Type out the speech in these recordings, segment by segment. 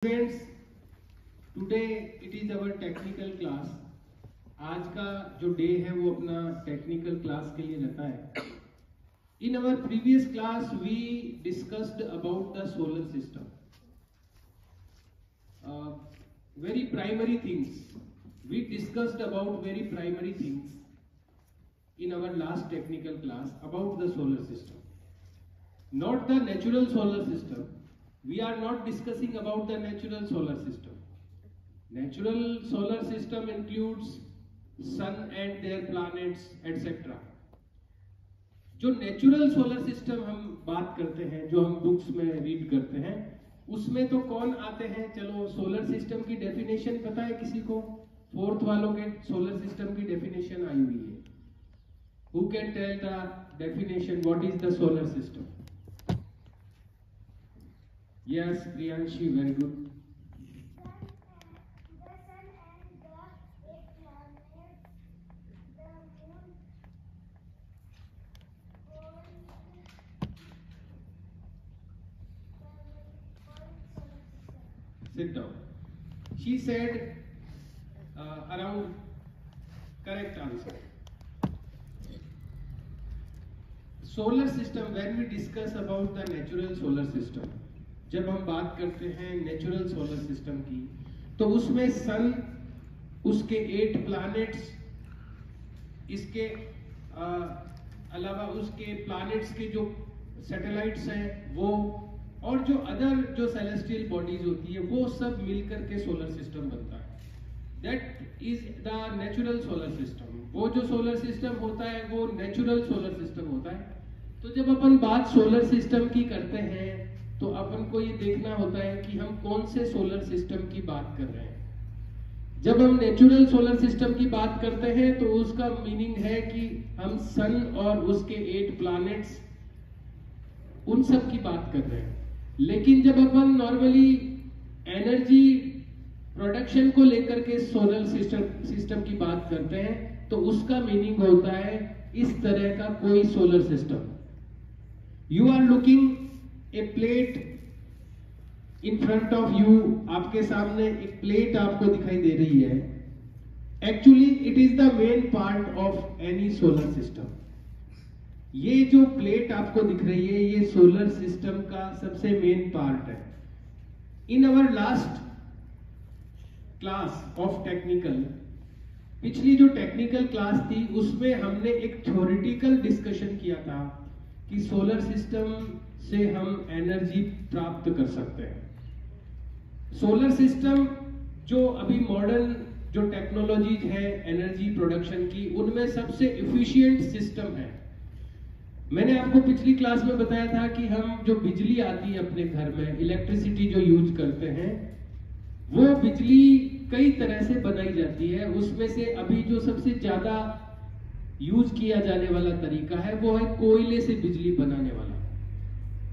Friends, today it is our technical class. आज का जो डे है वो अपना टेक्निकल क्लास के लिए रहता है. In our previous class we discussed about the solar system. Very primary things. We discussed about very primary things in our last technical class about the solar system. Not the natural solar system. We are not discussing about the natural solar system. Natural solar system includes sun and their planets, etc. जो natural solar system हम बात करते हैं, जो हम books में read करते हैं, उसमें तो कौन आते हैं? चलो, सोलर सिस्टम की डेफिनेशन पता है किसी को? फोर्थ वालों के सोलर सिस्टम की डेफिनेशन आई हुई है. Who can tell the definition? What is the solar system? Yes, Priyanshi, very good. Sit down. She said around correct answer. Solar system, when we discuss about the natural solar system, जब हम बात करते हैं natural solar system की, तो उसमें सन, उसके 8 planets, इसके अलावा उसके प्लैनेट्स के जो सैटेलाइट्स हैं वो, और जो अदर जो सेलेस्टियल बॉडीज होती है, वो सब मिलकर के सोलर सिस्टम बनता है. That is the natural solar system. वो जो सोलर सिस्टम होता है वो नेचुरल सोलर सिस्टम होता है. तो जब अपन बात सोलर सिस्टम की करते हैं तो अपन को ये देखना होता है कि हम कौन से सोलर सिस्टम की बात कर रहे हैं. जब हम नेचुरल सोलर सिस्टम की बात करते हैं तो उसका मीनिंग है कि हम सन और उसके 8 प्लैनेट्स, उन सब की बात कर रहे हैं. लेकिन जब अपन नॉर्मली एनर्जी प्रोडक्शन को लेकर के सोलर सिस्टम की बात करते हैं तो उसका मीनिंग होता है इस तरह का कोई solar system. You are looking a plate in front of you. आपके सामने एक प्लेट आपको दिखाई दे रही है. Actually it is the main part of any solar system. ये जो प्लेट आपको दिख रही है ये सोलर सिस्टम का सबसे मेन पार्ट है. In our last class of technical, पिछली जो टेक्निकल क्लास थी उसमें हमने एक थ्योरेटिकल डिस्कशन किया था कि सोलर सिस्टम से हम एनर्जी प्राप्त कर सकते हैं. सोलर सिस्टम जो अभी मॉडर्न जो टेक्नोलॉजीज है एनर्जी प्रोडक्शन की, उनमें सबसे एफिशिएंट सिस्टम है. मैंने आपको पिछली क्लास में बताया था कि हम जो बिजली आती है अपने घर में, इलेक्ट्रिसिटी जो यूज करते हैं, वो बिजली कई तरह से बनाई जाती है. उसमें से अभी जो सबसे ज्यादा यूज किया जाने वाला तरीका है वो है कोयले से बिजली बनाने वाला.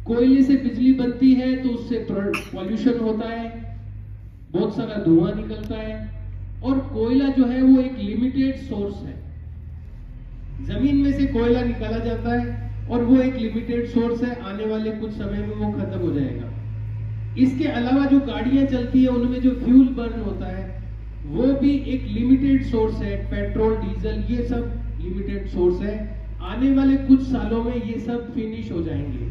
कोयले से बिजली बनती है तो उससे पॉल्यूशन होता है, बहुत सारा धुआं निकलता है. और कोयला जो है वो एक लिमिटेड सोर्स है. जमीन में से कोयला निकाला जाता है और वो एक लिमिटेड सोर्स है. आने वाले कुछ समय में वो खत्म हो जाएगा. इसके अलावा जो गाड़ियां चलती है उनमें जो फ्यूल बर्न होता है वो भी एक लिमिटेड सोर्स है. पेट्रोल, डीजल, ये सब लिमिटेड सोर्स है. आने वाले कुछ सालों में ये सब फिनिश हो जाएंगे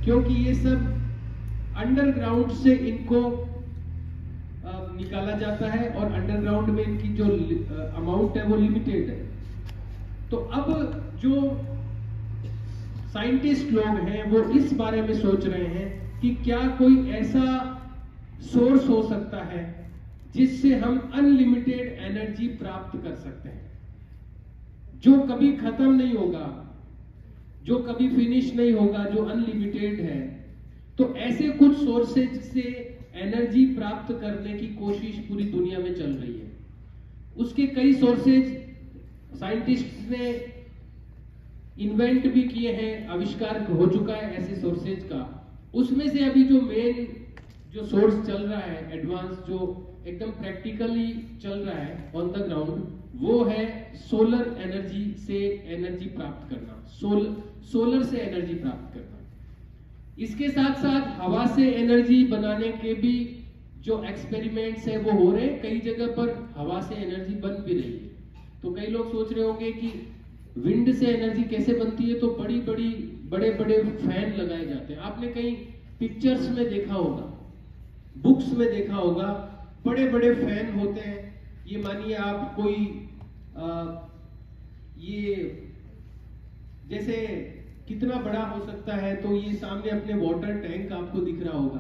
क्योंकि ये सब अंडरग्राउंड से इनको निकाला जाता है और अंडरग्राउंड में इनकी जो अमाउंट है वो लिमिटेड है. तो अब जो साइंटिस्ट लोग हैं वो इस बारे में सोच रहे हैं कि क्या कोई ऐसा सोर्स हो सकता है जिससे हम अनलिमिटेड एनर्जी प्राप्त कर सकते हैं, जो कभी खत्म नहीं होगा, जो कभी फिनिश नहीं होगा, जो अनलिमिटेड है. तो ऐसे कुछ सोर्सेज से एनर्जी प्राप्त करने की कोशिश पूरी दुनिया में चल रही है. उसके कई सोर्सेज साइंटिस्ट ने इन्वेंट भी किए हैं, आविष्कार हो चुका है ऐसे सोर्सेज का. उसमें से अभी जो मेन जो सोर्स चल रहा है, एडवांस, जो एकदम प्रैक्टिकली चल रहा है ऑन द ग्राउंड, वो है सोलर एनर्जी से एनर्जी प्राप्त करना. सोलर से एनर्जी प्राप्त करना. इसके साथ साथ हवा से एनर्जी बनाने के भी जो एक्सपेरिमेंट्स है वो हो रहे हैं, कई जगह पर हवा से एनर्जी बन भी रही है। तो कई लोग सोच रहे होंगे कि विंड से एनर्जी कैसे बनती है, तो बड़े बड़े फैन लगाए जाते हैं। आपने कहीं पिक्चर्स में देखा होगा, बुक्स में देखा होगा, बड़े बड़े फैन होते हैं। ये मानिए आप कोई ये जैसे कितना बड़ा हो सकता है, तो ये सामने अपने वाटर टैंक आपको दिख रहा होगा,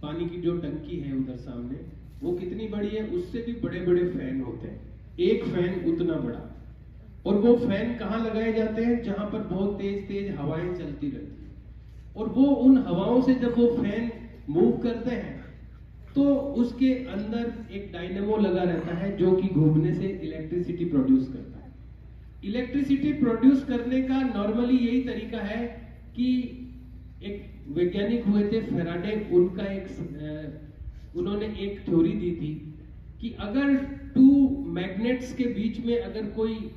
पानी की जो टंकी है उधर सामने, वो कितनी बड़ी है, उससे भी बड़े बड़े फैन होते हैं, एक फैन उतना बड़ा। और वो फैन कहाँ लगाए जाते हैं, जहां पर बहुत तेज तेज हवाएं चलती रहती है। और वो उन हवाओं से जब वो फैन मूव करते हैं तो उसके अंदर एक डायनेमो लगा रहता है जो कि घूमने से इलेक्ट्रिसिटी प्रोड्यूस करता है। इलेक्ट्रिसिटी प्रोड्यूस करने का नॉर्मली यही तरीका है कि एक वैज्ञानिक हुए थे फैराडे, उन्होंने एक थ्योरी दी थी कि अगर टू मैग्नेट्स के बीच में अगर कोई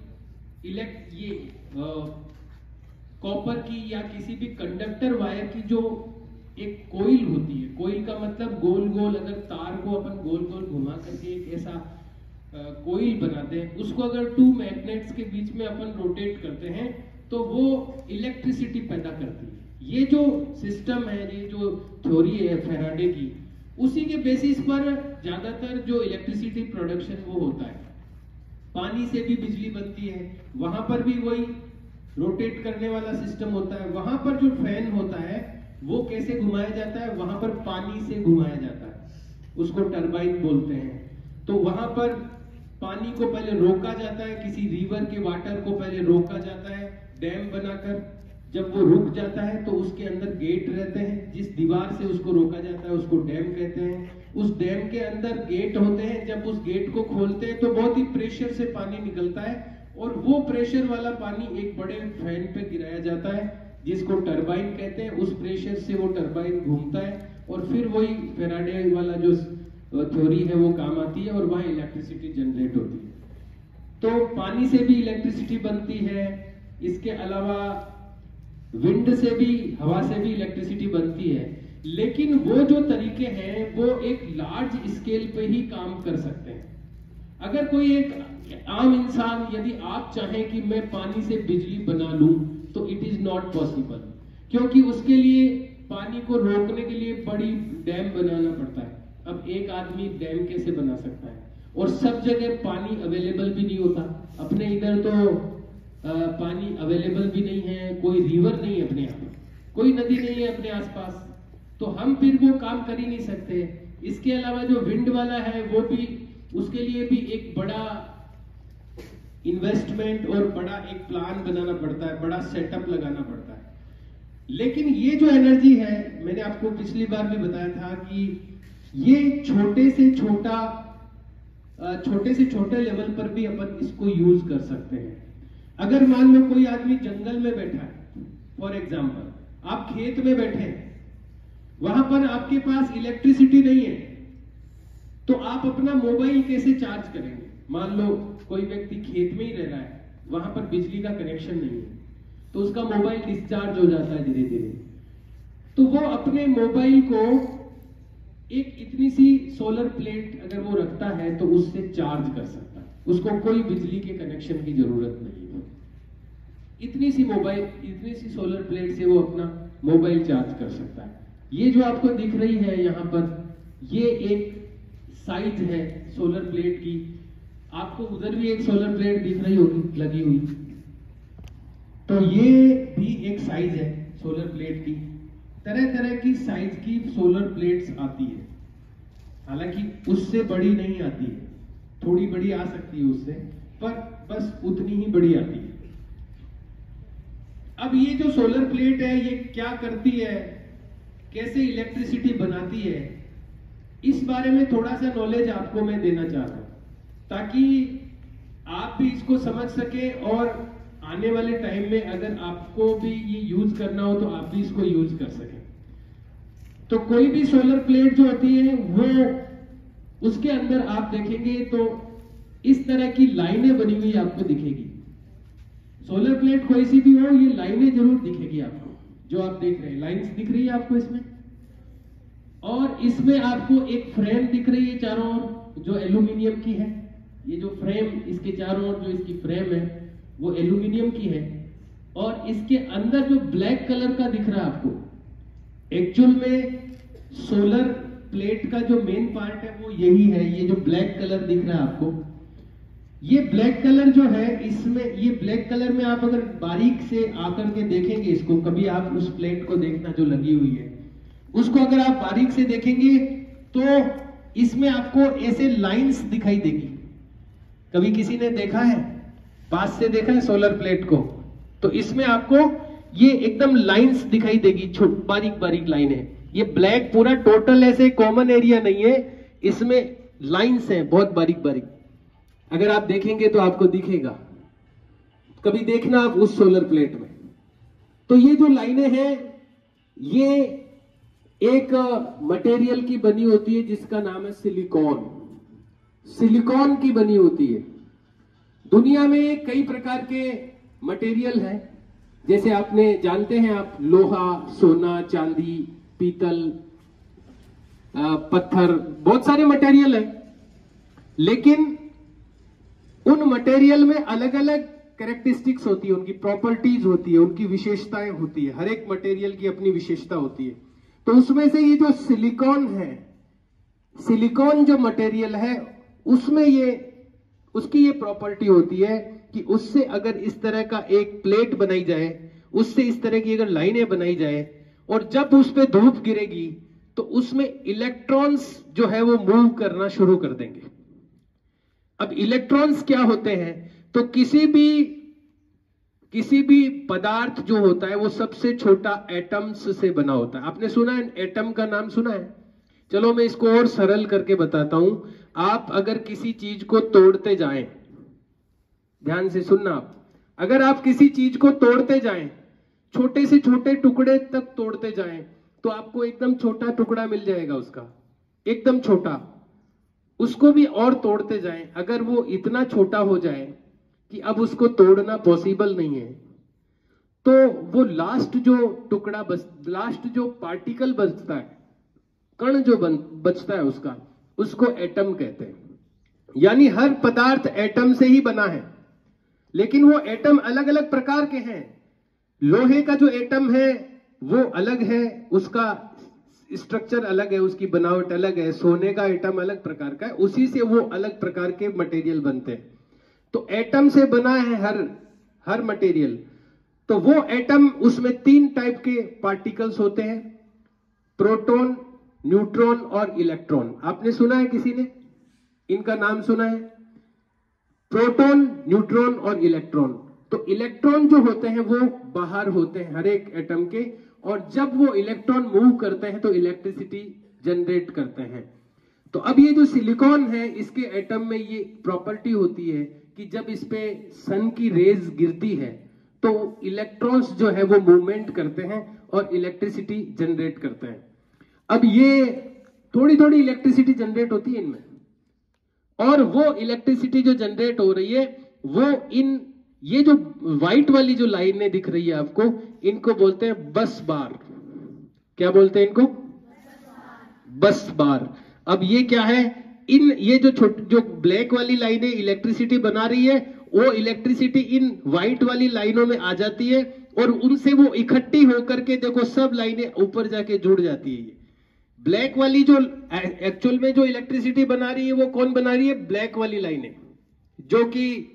कॉपर की या किसी भी कंडक्टर वायर की जो एक कोइल होती है, कोइल का मतलब गोल गोल, अगर तार को अपन गोल गोल घुमा करके एक ऐसा कोइल बनाते हैं, उसको अगर टू मैग्नेट्स के बीच में अपन रोटेट करते हैं तो वो इलेक्ट्रिसिटी पैदा करती है। ये जो सिस्टम है, ये जो थ्योरी है फैराडे की, उसी के बेसिस पर ज्यादातर जो इलेक्ट्रिसिटी प्रोडक्शन वो होता है। पानी से भी बिजली बनती है, वहां पर भी वही रोटेट करने वाला सिस्टम होता है। वहां पर जो फैन होता है वो कैसे घुमाया जाता है, वहां पर पानी से घुमाया जाता है, उसको टरबाइन बोलते हैं। तो वहां पर पानी को पहले रोका जाता है, किसी रिवर के वाटर को पहले रोका जाता है डैम बनाकर। जब वो रुक जाता है तो उसके अंदर गेट रहते हैं, जिस दीवार से उसको रोका जाता है उसको डैम कहते हैं। उस डैम के अंदर गेट होते हैं, जब उस गेट को खोलते हैं तो बहुत ही प्रेशर से पानी निकलता है और वो प्रेशर वाला पानी एक बड़े फैन पे गिराया जाता है जिसको टरबाइन कहते हैं। उस प्रेशर से वो टरबाइन घूमता है और फिर वही फैराडे वाला जो थ्योरी है वो काम आती है और वहां इलेक्ट्रिसिटी जनरेट होती है। तो पानी से भी इलेक्ट्रिसिटी बनती है, इसके अलावा विंड से भी, हवा से भी इलेक्ट्रिसिटी बनती है। लेकिन वो जो तरीके हैं वो एक लार्ज स्केल पे ही काम कर सकते हैं। अगर कोई एक आम इंसान, यदि आप चाहें कि मैं पानी से बिजली बना लूं, तो इट इज नॉट पॉसिबल, क्योंकि उसके लिए पानी को रोकने के लिए बड़ी डैम बनाना पड़ता है। अब एक आदमी डैम कैसे बना सकता है, और सब जगह पानी अवेलेबल भी नहीं होता। अपने इधर तो पानी अवेलेबल भी नहीं है, कोई रिवर नहीं है अपने यहाँ पर, कोई नदी नहीं है अपने आसपास, तो हम फिर वो काम कर ही नहीं सकते। इसके अलावा जो विंड वाला है वो भी, उसके लिए भी एक बड़ा इन्वेस्टमेंट और बड़ा एक प्लान बनाना पड़ता है, बड़ा सेटअप लगाना पड़ता है। लेकिन ये जो एनर्जी है, मैंने आपको पिछली बार भी बताया था कि ये छोटे से छोटे लेवल पर भी अपन इसको यूज कर सकते हैं। अगर मान लो कोई आदमी जंगल में बैठा है, फॉर एग्जाम्पल आप खेत में बैठे हैं, वहां पर आपके पास इलेक्ट्रिसिटी नहीं है, तो आप अपना मोबाइल कैसे चार्ज करेंगे? मान लो कोई व्यक्ति खेत में ही रह रहा है, वहां पर बिजली का कनेक्शन नहीं है, तो उसका मोबाइल डिस्चार्ज हो जाता है धीरे धीरे। तो वो अपने मोबाइल को एक इतनी सी सोलर प्लेट अगर वो रखता है तो उससे चार्ज कर सकता है, उसको कोई बिजली के कनेक्शन की जरूरत नहीं है। इतनी सी सोलर प्लेट से वो अपना मोबाइल चार्ज कर सकता है। ये जो आपको दिख रही है यहाँ पर, ये एक साइज है सोलर प्लेट की। आपको उधर भी एक सोलर प्लेट दिख रही होगी लगी हुई, तो ये भी एक साइज है सोलर प्लेट की। तरह तरह की साइज की सोलर प्लेट्स आती है, हालांकि उससे बड़ी नहीं आती है, थोड़ी बड़ी आ सकती है उससे, पर बस उतनी ही बड़ी आती है। अब ये जो सोलर प्लेट है ये क्या करती है, कैसे इलेक्ट्रिसिटी बनाती है, इस बारे में थोड़ा सा नॉलेज आपको मैं देना चाह रहा हूं, ताकि आप भी इसको समझ सके और आने वाले टाइम में अगर आपको भी ये यूज करना हो तो आप भी इसको यूज कर सकें। तो कोई भी सोलर प्लेट जो होती है वो, उसके अंदर आप देखेंगे तो इस तरह की लाइनें बनी हुई आपको दिखेगी। सोलर प्लेट कोई सी भी हो, ये लाइनें जरूर दिखेगी आपको, जो आप देख रहे हैं। लाइंस दिख रही है आपको इसमें, और इसमें आपको एक फ्रेम दिख रही है चारों ओर, जो एल्यूमिनियम की है। ये जो फ्रेम इसके चारों ओर जो इसकी फ्रेम है वो एल्यूमिनियम की है। और इसके अंदर जो ब्लैक कलर का दिख रहा है आपको, एक्चुअल में सोलर प्लेट का जो मेन पार्ट है वो यही है। ये जो ब्लैक कलर दिख रहा है आपको, ये ब्लैक कलर जो है, इसमें ये ब्लैक कलर में आप अगर बारीक से आकर के देखेंगे इसको, कभी आप उस प्लेट को देखना जो लगी हुई है उसको अगर आप बारीक से देखेंगे तो इसमें आपको ऐसे लाइंस दिखाई देगी। कभी किसी ने देखा है, पास से देखा है सोलर प्लेट को, तो इसमें आपको ये एकदम लाइंस दिखाई देगी, बारीक बारीक लाइन है। ये ब्लैक पूरा टोटल ऐसे कॉमन एरिया नहीं है, इसमें लाइंस हैं बहुत बारीक बारीक। अगर आप देखेंगे तो आपको दिखेगा, कभी देखना आप उस सोलर प्लेट में। तो ये जो लाइनें हैं ये एक मटेरियल की बनी होती है जिसका नाम है सिलिकॉन। सिलिकॉन की बनी होती है। दुनिया में कई प्रकार के मटेरियल हैं, जैसे आपने जानते हैं आप, लोहा, सोना, चांदी, पीतल, पत्थर, बहुत सारे मटेरियल हैं। लेकिन उन मटेरियल में अलग अलग कैरेक्टरिस्टिक्स होती है, उनकी प्रॉपर्टीज होती है, उनकी विशेषताएं होती है। हर एक मटेरियल की अपनी विशेषता होती है। तो उसमें से ये जो सिलिकॉन है, सिलिकॉन जो मटेरियल है उसमें उसकी ये प्रॉपर्टी होती है कि उससे अगर इस तरह का एक प्लेट बनाई जाए, उससे इस तरह की अगर लाइनें बनाई जाए और जब उस पर धूप गिरेगी तो उसमें इलेक्ट्रॉन्स जो है वो मूव करना शुरू कर देंगे। अब इलेक्ट्रॉन्स क्या होते हैं, तो किसी भी पदार्थ जो होता है वो सबसे छोटा एटम्स से बना होता है। आपने सुना है, एटम का नाम सुना है? चलो मैं इसको और सरल करके बताता हूं। आप अगर किसी चीज को तोड़ते जाएं, ध्यान से सुनना आप, अगर आप किसी चीज को तोड़ते जाएं, छोटे से छोटे टुकड़े तक तोड़ते जाएं, तो आपको एकदम छोटा टुकड़ा मिल जाएगा उसका, एकदम छोटा। उसको भी और तोड़ते जाएं, अगर वो इतना छोटा हो जाए कि अब उसको तोड़ना पॉसिबल नहीं है, तो वो लास्ट जो टुकड़ा लास्ट जो पार्टिकल बचता है, कण जो बचता है उसको एटम कहते हैं। यानी हर पदार्थ एटम से ही बना है, लेकिन वो एटम अलग अलग प्रकार के हैं। लोहे का जो एटम है वो अलग है, उसका स्ट्रक्चर अलग है, उसकी बनावट अलग है। सोने का एटम अलग प्रकार का है, उसी से वो अलग प्रकार के मटेरियल बनते हैं। तो एटम से बना है हर मटेरियल। तो वो एटम, उसमें 3 टाइप के पार्टिकल्स होते हैं, प्रोटॉन, न्यूट्रॉन और इलेक्ट्रॉन। आपने सुना है, किसी ने इनका नाम सुना है? प्रोटॉन, न्यूट्रॉन और इलेक्ट्रॉन। तो इलेक्ट्रॉन जो होते हैं वो बाहर होते हैं हर एक एटम के, और जब वो इलेक्ट्रॉन मूव करते हैं तो इलेक्ट्रिसिटी जनरेट करते हैं। तो अब ये जो सिलिकॉन है, इसके एटम में ये प्रॉपर्टी होती है कि जब इस पे सन की रेज गिरती है तो इलेक्ट्रॉन्स जो है वो मूवमेंट करते हैं और इलेक्ट्रिसिटी जनरेट करते हैं। अब ये थोड़ी थोड़ी इलेक्ट्रिसिटी जनरेट होती है इनमें, और वो इलेक्ट्रिसिटी जो जनरेट हो रही है वो ये जो व्हाइट वाली जो लाइनें दिख रही है आपको, इनको बोलते हैं बस बार। क्या बोलते हैं इनको? बस बार। अब ये क्या है, ये जो ब्लैक वाली लाइनें इलेक्ट्रिसिटी बना रही है, वो इलेक्ट्रिसिटी इन व्हाइट वाली लाइनों में आ जाती है और उनसे वो इकट्ठी होकर के देखो सब लाइनें ऊपर जाके जुड़ जाती है। ब्लैक वाली जो एक्चुअल में जो इलेक्ट्रिसिटी बना रही है वो कौन बना रही है? ब्लैक वाली लाइनें, जो कि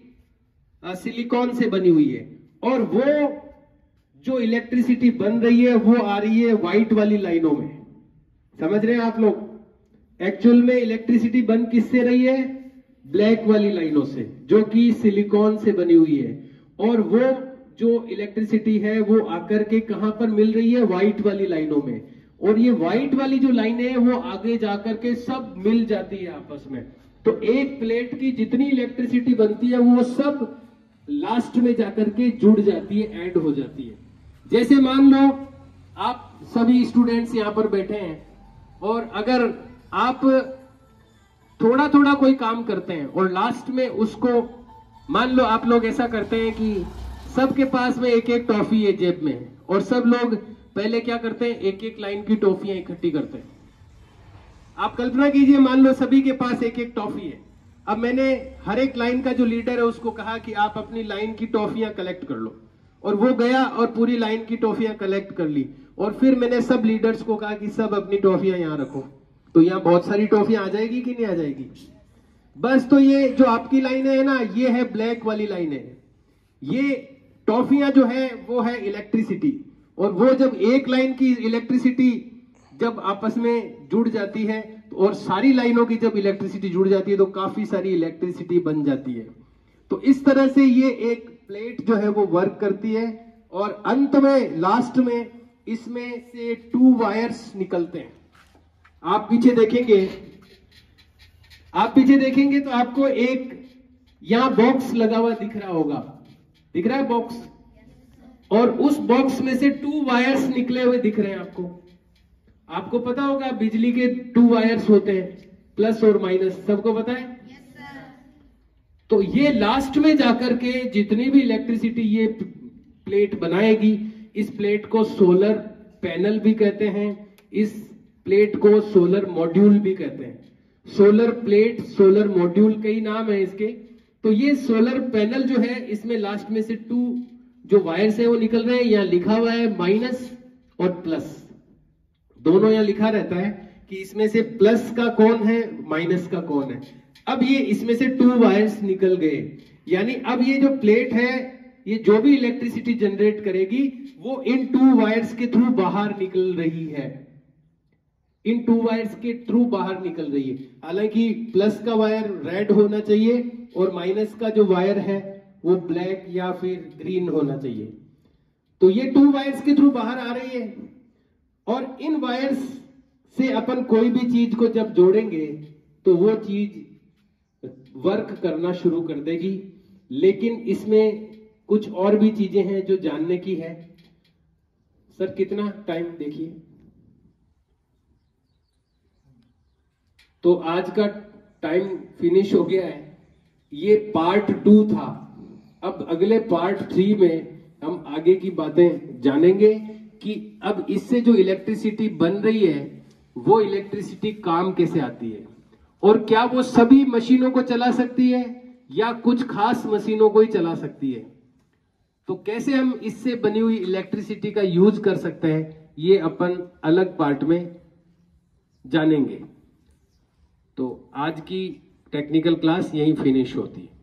सिलिकॉन से बनी हुई है। और वो जो इलेक्ट्रिसिटी बन रही है वो आ रही है व्हाइट वाली लाइनों में। समझ रहे हैं आप लोग? एक्चुअल में इलेक्ट्रिसिटी बन किससे रही है? ब्लैक वाली लाइनों से, जो कि सिलिकॉन से बनी हुई है। और वो जो इलेक्ट्रिसिटी है वो आकर के कहां पर मिल रही है? व्हाइट वाली लाइनों में। और ये व्हाइट वाली जो लाइनें हैं वो आगे जाकर के सब मिल जाती है आपस में। तो एक प्लेट की जितनी इलेक्ट्रिसिटी बनती है वो सब लास्ट में जाकर के जुड़ जाती है, ऐड हो जाती है। जैसे मान लो आप सभी स्टूडेंट्स यहां पर बैठे हैं, और अगर आप थोड़ा थोड़ा कोई काम करते हैं और लास्ट में उसको, मान लो आप लोग ऐसा करते हैं कि सबके पास में एक एक टॉफी है जेब में, और सब लोग पहले क्या करते हैं? एक एक लाइन की टॉफियां इकट्ठी करते हैं। आप कल्पना कीजिए, मान लो सभी के पास एक एक टॉफी है। अब मैंने हर एक लाइन का जो लीडर है उसको कहा कि आप अपनी लाइन की टॉफियां कलेक्ट कर लो, और वो गया और पूरी लाइन की टॉफियां कलेक्ट कर ली। और फिर मैंने सब लीडर्स को कहा कि सब अपनी टॉफियां यहाँ रखो, तो यहाँ बहुत सारी टॉफियां आ जाएगी कि नहीं आ जाएगी? बस तो ये जो आपकी लाइन है ना, ये है ब्लैक वाली लाइन है। ये टॉफियां जो है वो है इलेक्ट्रिसिटी, और वो जब एक लाइन की इलेक्ट्रिसिटी जब आपस में जुड़ जाती है और सारी लाइनों की जब इलेक्ट्रिसिटी जुड़ जाती है तो काफी सारी इलेक्ट्रिसिटी बन जाती है। तो इस तरह से ये एक प्लेट जो है वो वर्क करती है, और अंत में लास्ट में इसमें से 2 वायर्स निकलते हैं। आप पीछे देखेंगे तो आपको एक यहां बॉक्स लगा हुआ दिख रहा होगा, दिख रहा है बॉक्स, और उस बॉक्स में से 2 वायर्स निकले हुए दिख रहे हैं आपको पता होगा बिजली के 2 वायर्स होते हैं, प्लस और माइनस, सबको पता है? तो ये लास्ट में जाकर के जितनी भी इलेक्ट्रिसिटी ये प्लेट बनाएगी, इस प्लेट को सोलर पैनल भी कहते हैं, इस प्लेट को सोलर मॉड्यूल भी कहते हैं। सोलर प्लेट, सोलर मॉड्यूल, कई नाम है इसके। तो ये सोलर पैनल जो है, इसमें लास्ट में से 2 जो वायर्स है वो निकल रहे हैं। यहाँ लिखा हुआ है माइनस और प्लस, दोनों यहाँ लिखा रहता है कि इसमें से प्लस का कौन है, माइनस का कौन है। अब ये इसमें से 2 वायर्स निकल गए, यानी अब ये जो प्लेट है ये जो भी इलेक्ट्रिसिटी जनरेट करेगी वो इन 2 वायर्स के थ्रू बाहर निकल रही है, इन 2 वायर्स के थ्रू बाहर निकल रही है। हालांकि प्लस का वायर रेड होना चाहिए और माइनस का जो वायर है वो ब्लैक या फिर ग्रीन होना चाहिए। तो ये 2 वायर्स के थ्रू बाहर आ रही है, और इन वायर्स से अपन कोई भी चीज को जब जोड़ेंगे तो वो चीज वर्क करना शुरू कर देगी। लेकिन इसमें कुछ और भी चीजें हैं जो जानने की है। सर कितना टाइम देखिए, तो आज का टाइम फिनिश हो गया है। ये पार्ट 2 था। अब अगले पार्ट 3 में हम आगे की बातें जानेंगे कि अब इससे जो इलेक्ट्रिसिटी बन रही है वो इलेक्ट्रिसिटी काम कैसे आती है, और क्या वो सभी मशीनों को चला सकती है या कुछ खास मशीनों को ही चला सकती है। तो कैसे हम इससे बनी हुई इलेक्ट्रिसिटी का यूज कर सकते हैं, ये अपन अलग पार्ट में जानेंगे। तो आज की टेक्निकल क्लास यहीं फिनिश होती है।